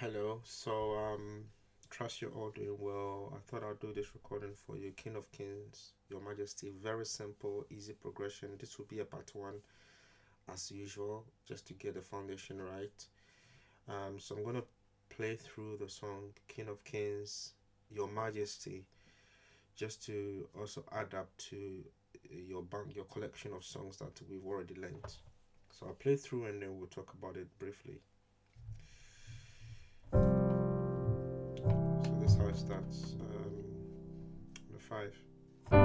Hello. Trust you're all doing well. I thought I'll do this recording for you. King of Kings, Your Majesty. Very simple, easy progression. This will be a part one, as usual, just to get the foundation right. So I'm gonna play through the song King of Kings, Your Majesty, just to also add up to your collection of songs that we've already learned. So I'll play through and then we'll talk about it briefly. So this is how it starts. The five. King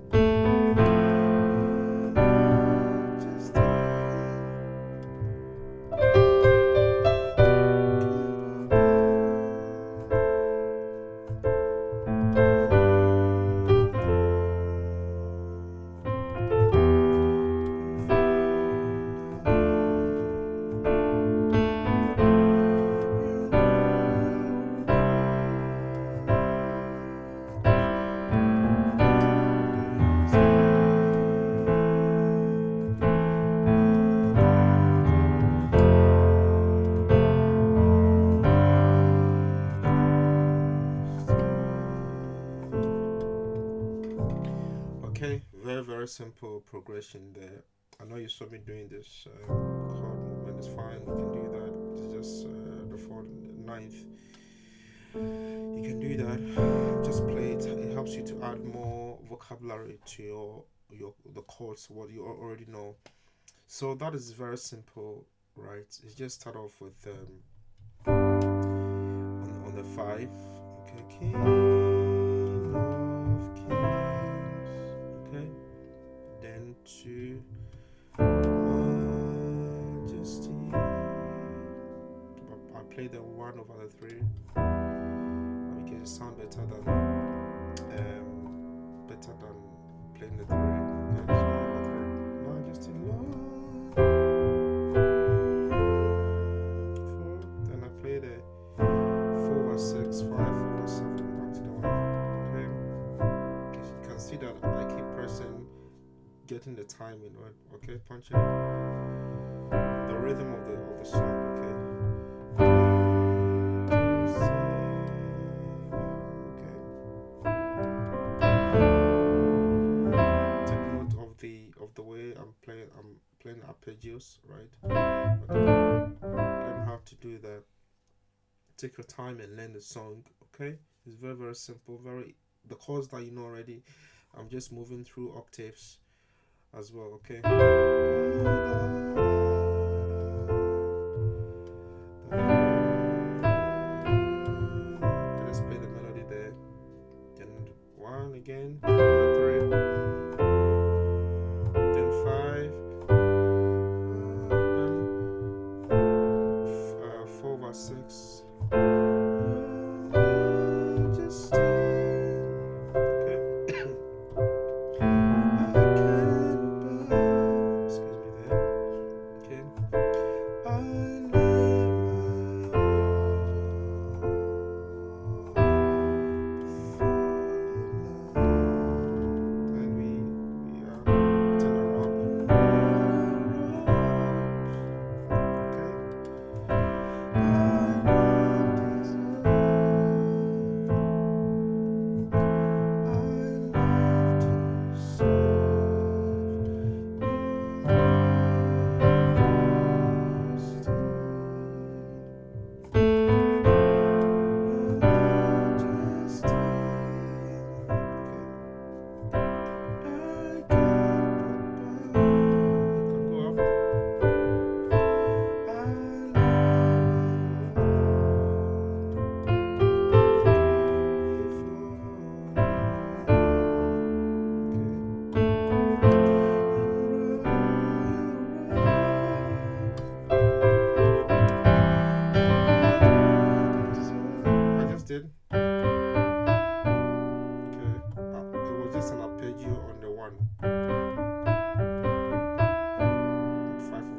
of Kings, Okay, very simple progression there. I know you saw me doing this chord movement. It's fine. You can do that. It's just the fourth, ninth. You can do that. Just play it. It helps you to add more vocabulary to your the chords, what you already know. So that is very simple, right? It's just start off with on the five. Okay, King of Kings. Okay, then to Majesty. I play the one over the three. Make it sound better than playing the three. Okay, so over three. Majesty Lord. Four. Then I play the 4/6, 5/7, back to the one. Okay. You can see that I keep pressing, getting the timing right. Okay, punching the rhythm of the song. Okay. Take note of the way I'm playing arpeggios, right? Learn how to do that. Take your time and learn the song. Okay, it's very simple. The chords that you know already. I'm just moving through octaves as well. Okay. I just play the melody there. Then one again. Three. Then five. Then 4/6. Okay. Excuse me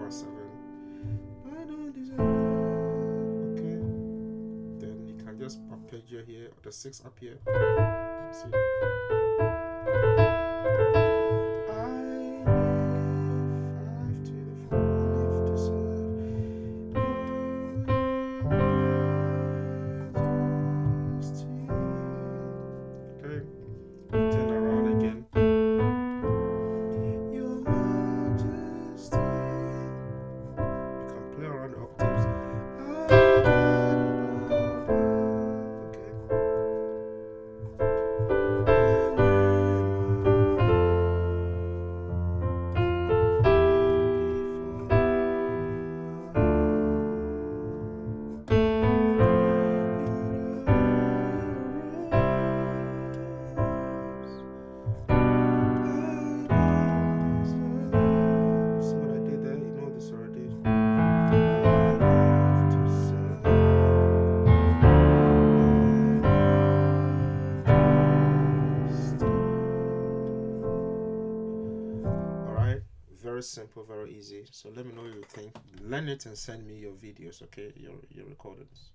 5/7. I don't deserve. Okay. Then you can just arpeggio here, the 6 up here. See. Very simple, very easy. So let me know what you think. Learn it and send me your videos, okay? Your recordings.